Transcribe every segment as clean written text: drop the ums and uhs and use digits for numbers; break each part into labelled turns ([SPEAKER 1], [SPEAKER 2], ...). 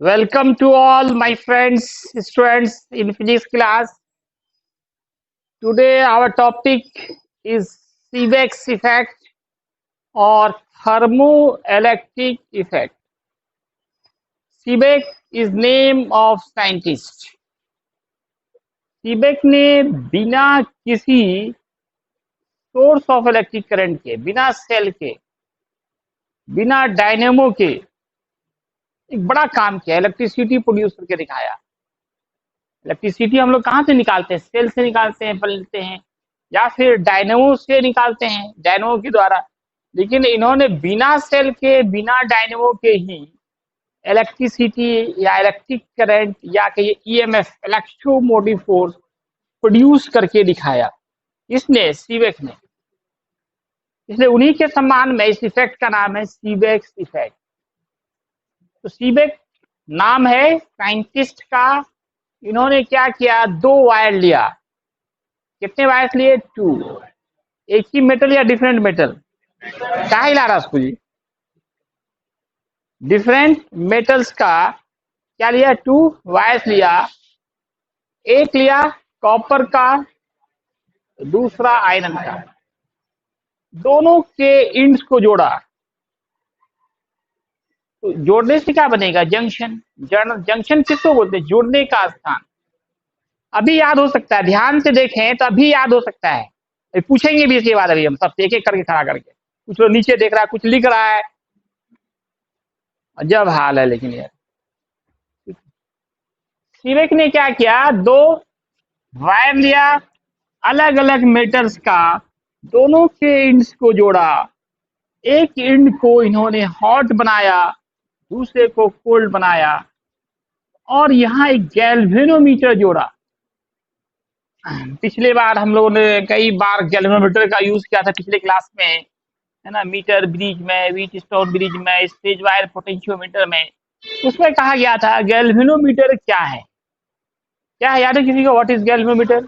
[SPEAKER 1] Welcome to all my friends, students in physics class. Today our topic is Seebeck's effect or thermoelectric effect. Seebeck is name of scientist. Seebeck ने बिना किसी source of electric current के, बिना cell के, बिना dynamo के एक बड़ा काम किया, इलेक्ट्रिसिटी प्रोड्यूस करके दिखाया। इलेक्ट्रिसिटी हम लोग कहाँ से निकालते हैं? सेल से निकालते हैं, पलटते हैं, या फिर डायनेमो से निकालते हैं, डायनेमो के द्वारा। लेकिन इन्होंने बिना सेल के, बिना डायनेमो के ही इलेक्ट्रिसिटी या इलेक्ट्रिक करंट या कहिए ईएमएफ, इलेक्ट्रोमोटिव फोर्स प्रोड्यूस करके दिखाया। इसने सीबेक ने, इसलिए उन्हीं के सम्मान में इस इफेक्ट का नाम है सीबेक्स इफेक्ट। तो सीबेक नाम है साइंटिस्ट का। इन्होंने क्या किया? दो वायर लिया। कितने वायर लिए? 2। एक ही मेटल या डिफरेंट मेटल? क्या हिला रहा उसको जी? डिफरेंट मेटल्स का क्या लिया? 2 वायर्स लिया। एक लिया कॉपर का, दूसरा आयरन का। दोनों के इंड्स को जोड़ा। तो जोड़ने से क्या बनेगा? जंक्शन। जंक्शन किसको बोलते हैं? जोड़ने का स्थान। अभी याद हो सकता है, ध्यान से देखें तो अभी याद हो सकता है। अभी पूछेंगे भी इसके बाद, अभी हम सब एक एक करके खड़ा करके। कुछ लोग नीचे देख रहा है, कुछ लिख रहा है। अजब हाल है लेकिन यार। सीबेक ने क्या किया? दो वायर लिया अलग अलग मेटल्स का, दोनों के इंड्स को जोड़ा। एक इंड को इन्होंने हॉट बनाया, दूसरे को कोल्ड बनाया, और यहाँ एक गैल्वेनोमीटर जोड़ा। पिछले बार हम लोगों ने कई बार गैल्वेनोमीटर का यूज किया था पिछले क्लास में, है ना, मीटर ब्रिज में, व्हीटस्टोन ब्रिज में, स्टेज वायर पोटेंशियोमीटर में। उसमें कहा गया था गैल्वेनोमीटर क्या है? क्या है, याद है किसी को? What is galvanometer?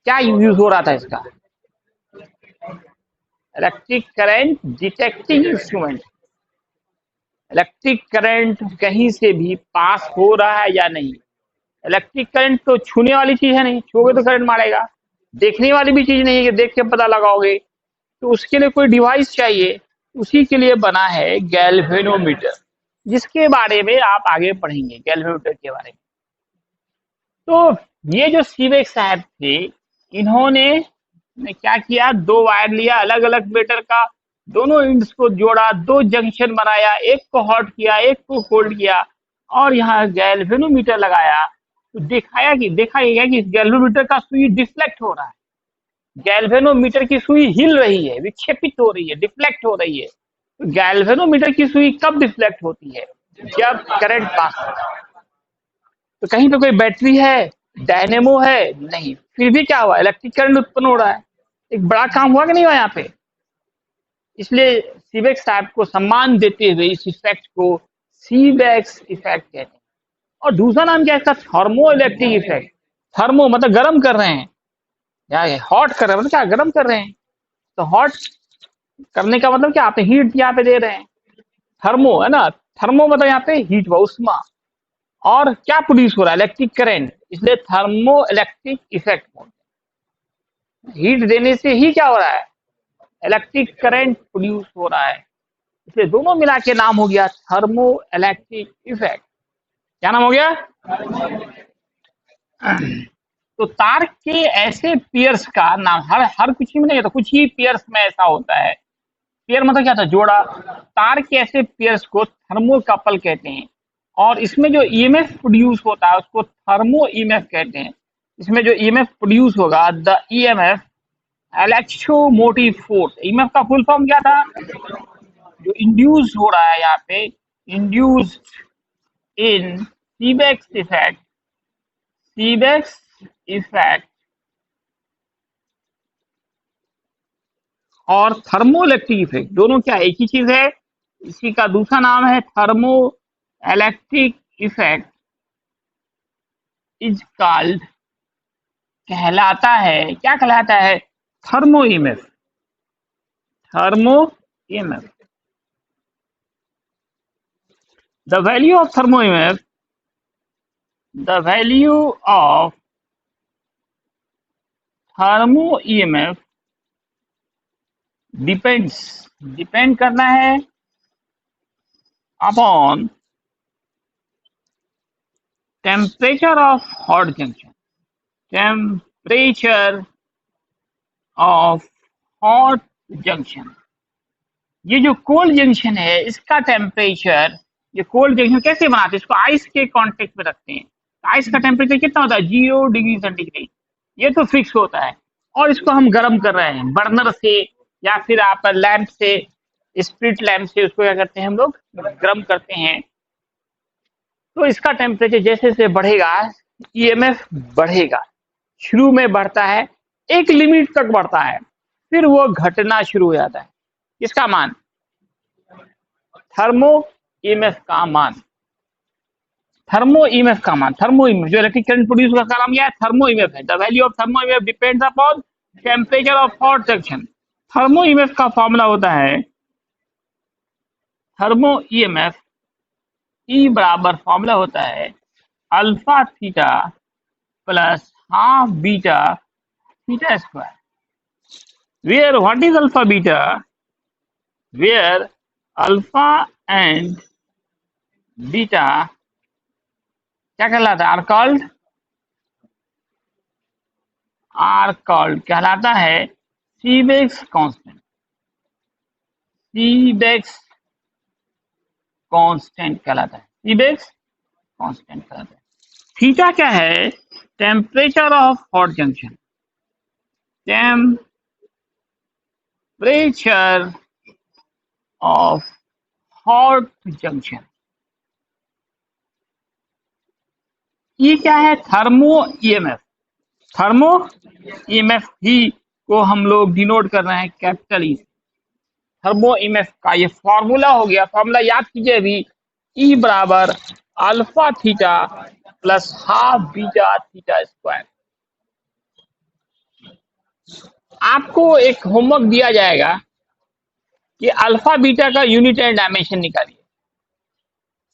[SPEAKER 1] क्या यूज हो रहा था इसका? Electric current detecting instrument. Electric current कहीं से भी पास हो रहा है या नहीं। इलेक्ट्रिक करंट तो छूने वाली चीज है नहीं, छूओगे तो करंट मारेगा। देखने वाली भी चीज नहीं है कि देख के पता लगाओगे। तो उसके लिए कोई डिवाइस चाहिए। उसी के लिए बना है गैल्वेनोमीटर, जिसके बारे में आप आगे पढ़ेंगे, गैल्वेनोमीटर के बारे में। तो ये जो सीबेक साहब थे, इन्होंने क्या किया? दो वायर लिया अलग अलग मेटल का, दोनों इंड्स को जोड़ा, दो जंक्शन बनाया, एक को हॉट किया, एक को कोल्ड किया, और यहाँ गैल्वेनोमीटर लगाया। तो देखा गया कि गैल्वेनोमीटर का सुई डिफ्लेक्ट हो रहा है। गैल्वेनोमीटर की सुई हिल रही है, विक्षेपित हो रही है, डिफ्लेक्ट हो रही है। तो गैल्वेनोमीटर की सुई कब डिफ्लेक्ट होती है? जब करंट पास होता है। तो कहीं पे कोई बैटरी है, डायनेमो है? नहीं। फिर भी क्या हुआ? इलेक्ट्रिक करंट उत्पन्न हो रहा है। एक बड़ा काम हुआ कि नहीं हुआ यहाँ पे? इसलिए सीबेक साहब को सम्मान देते हुए इस इफेक्ट को सीबेक्स इफेक्ट कहते हैं। और दूसरा नाम क्या है इसका? Thermo electric effect. थर्मो मतलब गर्म कर रहे हैं, या हॉट कर रहे हैं, मतलब क्या? गर्म कर रहे हैं। तो हॉट करने का मतलब क्या? आप हीट यहाँ पे दे रहे हैं। थर्मो है ना, थर्मो मतलब यहाँ पे हीट व उष्मा। और क्या प्रोड्यूस हो रहा है? Electric current. इसलिए थर्मो इलेक्ट्रिक इफेक्ट बोलते हैं। हीट देने से ही क्या हो रहा है? इलेक्ट्रिक करंट प्रोड्यूस हो रहा है। इसलिए दोनों मिला के नाम हो गया थर्मो इलेक्ट्रिक इफेक्ट। क्या नाम हो गया? तो तार के ऐसे पेयर्स का नाम, हर हर कुछ ही में नहीं होता, कुछ ही पेयर्स में ऐसा होता है। पेयर मतलब क्या था? जोड़ा। तार के ऐसे पेयर्स को थर्मोकपल कहते हैं। और इसमें जो ईएमएफ प्रोड्यूस होता है उसको थर्मो ईएमएफ कहते हैं। इसमें जो ईएमएफ प्रोड्यूस होगा, the EMF, electromotive force. EMF का फुल फॉर्म क्या था? जो इंड्यूस हो रहा है यहाँ पे, इंड्यूस्ड इन सीबेक्स इफेक्ट, सीबेक्स इफेक्ट और थर्मो इलेक्ट्रिक इफेक्ट, दोनों क्या एक ही चीज है? इसी का दूसरा नाम है thermo electric effect. Is called, कहलाता है, क्या कहलाता है? Thermo EMF. Thermo EMF. The value of thermo EMF, the value of thermo EMF depends, depend करना है upon temperature of hot junction, temperature of hot junction. ये जो कोल्ड जंक्शन है इसका टेम्परेचर, ये कोल्ड जंक्शन कैसे बनाते हैं, इसको आइस के कांटेक्ट में रखते हैं। आइस का टेम्परेचर कितना होता है, 0 डिग्री सेंटीग्रेड। ये तो फिक्स होता है, और इसको हम गर्म कर रहे हैं बर्नर से या फिर आप लैंप से, स्प्रिट लैंप से उसको क्या करते हैं हम लोग, गर्म करते हैं। तो इसका टेम्परेचर जैसे जैसे बढ़ेगा ईएमएफ बढ़ेगा। शुरू में बढ़ता है, एक लिमिट तक बढ़ता है, फिर वो घटना शुरू हो जाता है। इसका मान, थर्मो ईएमएफ का मान, थर्मो ईएमएफ का मान, थर्मो ईएमएफ जो इलेक्ट्रिक करंट प्रोड्यूस का नाम क्या है, थर्मो ईएमएफ है। The value of thermo EMF depends upon temperature of hot junction. Thermo EMF का फॉर्मूला होता है, थर्मो ईएमएफ ई बराबर फॉर्मूला होता है alpha theta plus half beta theta square, where what is alpha beta, where alpha and beta क्या कहलाता है, are called कहलाता है सीबेक्स कांस्टेंट, सीबेक्स कांस्टेंट कहलाता है, सीबेक्स कांस्टेंट कहलाता है। थीटा क्या है, temperature of hot junction, temperature of hot junction. ये क्या है, थर्मो ईएमएफ, थर्मो ईएमएफ ही को हम लोग डिनोट कर रहे हैं कैपिटल ई। थर्मो ईएमएफ का ये फॉर्मूला हो गया, फॉर्मूला याद कीजिए अभी, ई बराबर alpha theta plus half beta theta square. आपको एक होमवर्क दिया जाएगा कि अल्फा बीटा का यूनिट एंड डायमेंशन निकालिए,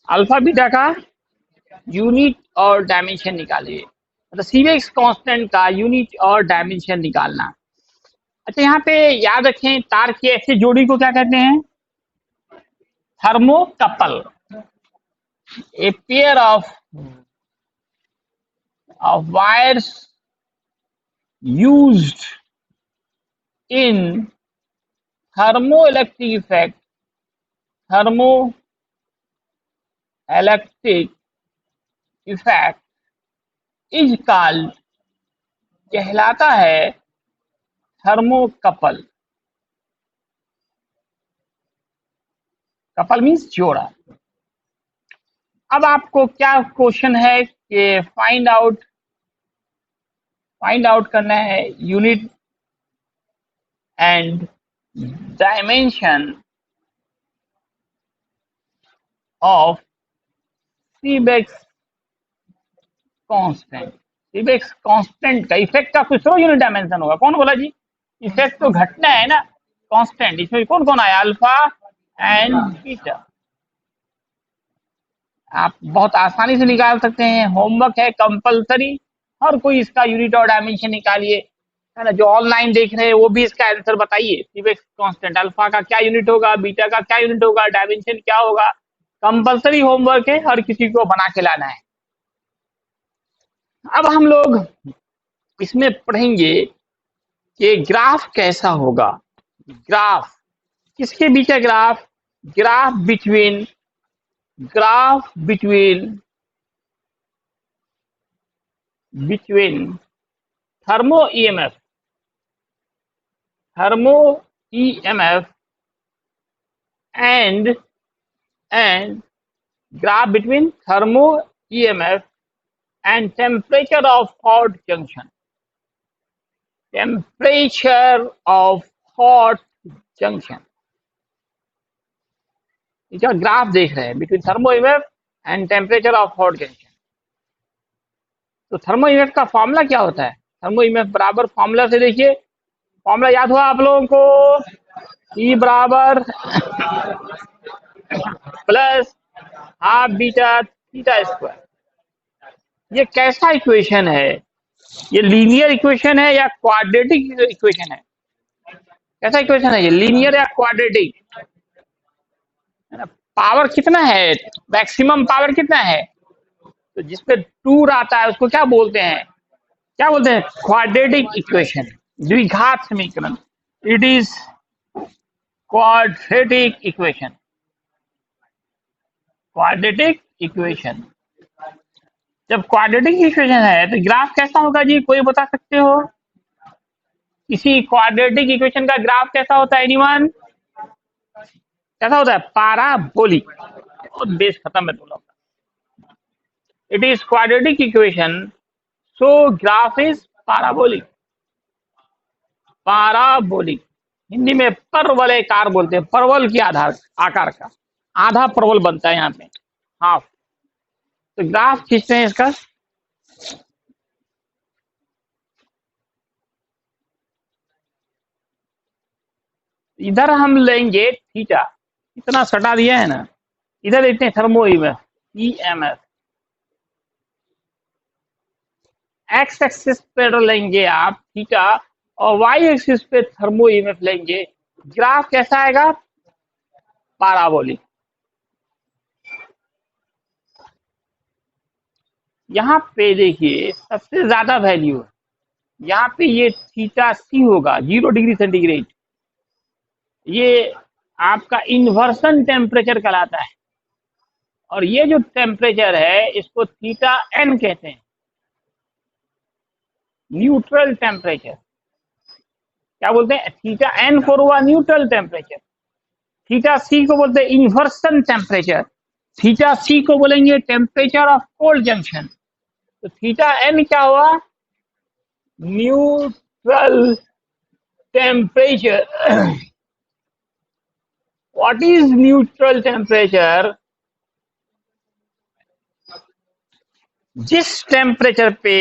[SPEAKER 1] अल्फा बीटा का यूनिट और डायमेंशन निकालिए, मतलब सीबेक्स कांस्टेंट का यूनिट और डायमेंशन निकालना। अच्छा, यहाँ पे याद रखें, तार की ऐसी जोड़ी को क्या कहते हैं, thermocouple. A pair of wires used in thermoelectric effect, thermoelectric effect is called, कहलाता है थर्मोकपल। कपल मीन्स जोड़ा। अब आपको क्या क्वेश्चन है कि फाइंड आउट करना है unit and dimension of Seebeck's constant. Seebeck's constant का इफेक्ट का कुछ तो यूनिट डायमेंशन होगा। कौन बोला जी, इफेक्ट तो घटना है ना, कांस्टेंट। इसमें कौन कौन आया, अल्फा एंड बीटा। आप बहुत आसानी से निकाल सकते हैं, होमवर्क है कंपलसरी, हर कोई इसका यूनिट और डायमेंशन निकालिए, है ना। जो ऑनलाइन देख रहे हैं वो भी इसका आंसर बताइए। सीबेक्स कांस्टेंट अल्फा का क्या यूनिट होगा, बीटा का क्या यूनिट होगा, डायमेंशन क्या होगा। कंपलसरी होमवर्क है, हर किसी को बना के लाना है। अब हम लोग इसमें पढ़ेंगे कि ग्राफ कैसा होगा। ग्राफ किसके बीच है, graph between thermo EMF and graph between thermo EMF and temperature of hot junction. Temperature of hot junction. इसका ग्राफ देख रहे हैं between thermo EMF and temperature of hot junction. तो थर्मो ईएमएफ का फॉर्मूला क्या होता है, थर्मो ईएमएफ बराबर फॉर्मूला से देखिए, फॉर्मूला याद हुआ आप लोगों को, ई बराबर plus half beta theta square. ये कैसा इक्वेशन है? ये लीनियर इक्वेशन है या क्वाड्रेटिक इक्वेशन है? कैसा इक्वेशन है ये, लीनियर या क्वाड्रेटिक? पावर कितना है, मैक्सिमम पावर कितना है? तो जिसपे टूर आता है उसको क्या बोलते हैं? क्या बोलते हैं? क्वाड्रेटिक इक्वेशन, द्विघात समीकरण। It is quadratic equation. Quadratic equation. जब क्वाड्रेटिक इक्वेशन है तो ग्राफ कैसा होगा जी, कोई बता सकते हो? किसी क्वाड्रेटिक इक्वेशन का ग्राफ कैसा होता है? एनीवन? कैसा होता है? पाराबोलिक। और बेस खत्म है तुम लोग। It is quadratic equation, so graph is parabolic. Parabolic Hindi में परवलयकार बोलते हैं, परवल के आधार आकार का आधा परवल बनता है यहाँ पे, हाफ। तो ग्राफ खींचते हैं इसका। इधर हम लेंगे थीटा, इतना सटा दिया है ना। इधर देखते हैं thermo EMF, EMF. X axis पे लेंगे आप थीटा और वाई एक्सिस पे थर्मो ईएमएफ लेंगे। ग्राफ कैसा आएगा? पाराबोलिक। यहाँ पे देखिए सबसे ज्यादा वैल्यू है, यहाँ पे ये थीटा सी होगा 0 डिग्री सेंटीग्रेड। ये आपका इन्वर्सन टेम्परेचर कहलाता है। और ये जो टेम्परेचर है इसको थीटा एन कहते हैं, न्यूट्रल टेम्परेचर। क्या बोलते हैं? थीटा एन फोर हुआ न्यूट्रल टेम्परेचर। थीटा सी को बोलते हैं इन्वर्सन टेम्परेचर। थीटा सी को बोलेंगे टेम्परेचर ऑफ कोल्ड जंक्शन। तो थीटा एन क्या हुआ? Neutral temperature. What is neutral temperature? जिस टेम्परेचर पे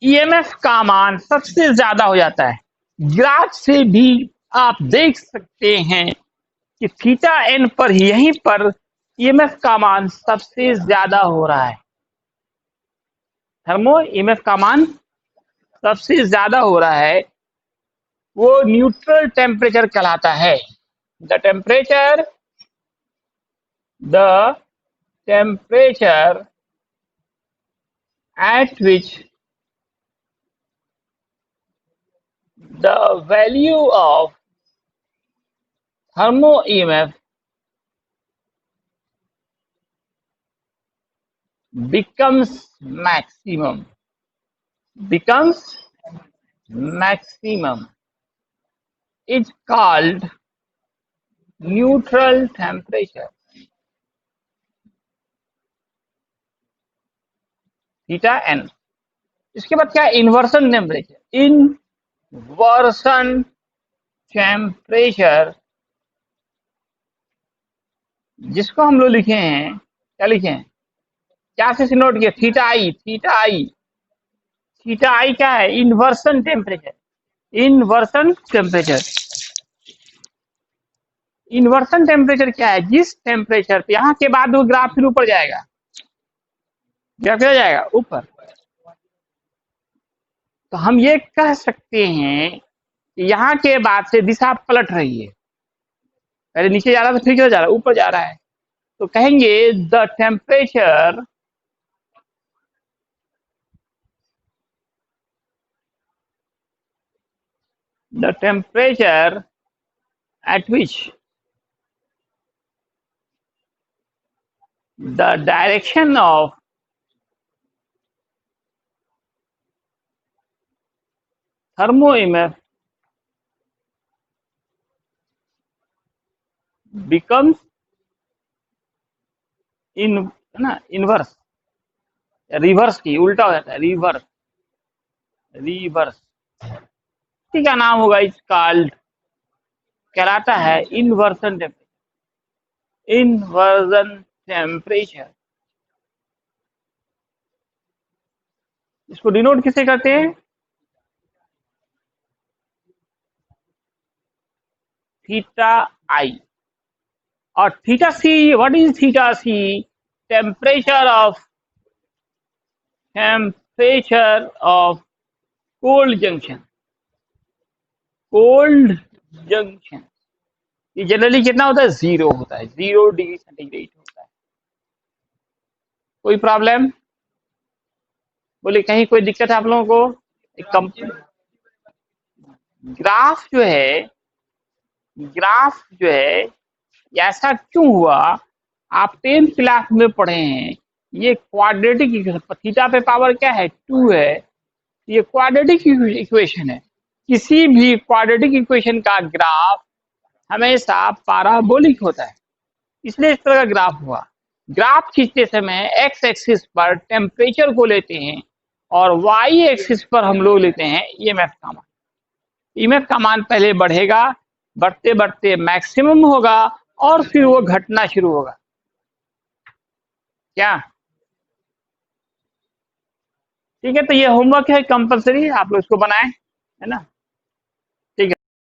[SPEAKER 1] ईएमएफ का मान सबसे ज्यादा हो जाता है। ग्राफ से भी आप देख सकते हैं कि थीटा एन पर यहीं पर ईएमएफ का मान सबसे ज्यादा हो रहा है। थर्मो ईएमएफ का मान सबसे ज्यादा हो रहा है, वो न्यूट्रल टेम्परेचर कहलाता है। The temperature at which the value of thermo EMF becomes maximum is called neutral temperature। Theta N. इसके बाद क्या है? Inversion temperature. इन्वर्सन टेम्परेचर जिसको हम लोग लिखे हैं, क्या लिखे हैं? क्या से नोट किया? थीटा आई। थीटा आई, थीटा आई क्या है? Inversion temperature. Inversion temperature, inversion temperature क्या है? जिस टेम्परेचर पे यहाँ के बाद वो ग्राफ फिर ऊपर जाएगा, ग्राफ क्या जाएगा? ऊपर। तो हम ये कह सकते हैं कि यहाँ के बाद से दिशा पलट रही है। पहले नीचे जा रहा था, फिर क्यों जा रहा है? ऊपर जा रहा है। तो कहेंगे the temperature at which the direction of thermo EMF becomes inverse, reverse की उल्टा हो जाता है, रिवर्स। रिवर्स क्या नाम होगा? इस कॉल्ड, कहलाता है इन्वर्सन टेम्परेचर। Inversion temperature. इसको डिनोट किसे करते हैं? Theta I. और theta C, what is theta C? Temperature of cold junction, cold junction ये जनरली कितना होता है, 0 होता है, 0 डिग्री सेंटीग्रेड होता है। कोई प्रॉब्लम बोले, कहीं कोई दिक्कत है आप लोगों को? ग्राफ जो है, ग्राफ जो है ऐसा क्यों हुआ, आप 10th क्लास में पढ़े हैं, ये क्वाड्रेटिक इक्वेशन, थीटा पे पावर क्या है, 2 है, ये क्वाड्रेटिक इक्वेशन है। किसी भी क्वाड्रेटिक इक्वेशन का ग्राफ हमेशा पाराबोलिक होता है, इसलिए इस तरह का ग्राफ हुआ। ग्राफ खींचते समय एक्स एक्सिस पर टेम्परेचर को लेते हैं और वाई एक्सिस पर हम लोग लेते हैं ईएमएफ का मान। ईएमएफ का मान पहले बढ़ेगा, बढ़ते बढ़ते मैक्सिमम होगा और फिर वो घटना शुरू होगा। क्या ठीक है? तो ये होमवर्क है कंपलसरी, आप लोग इसको बनाएं, है ना।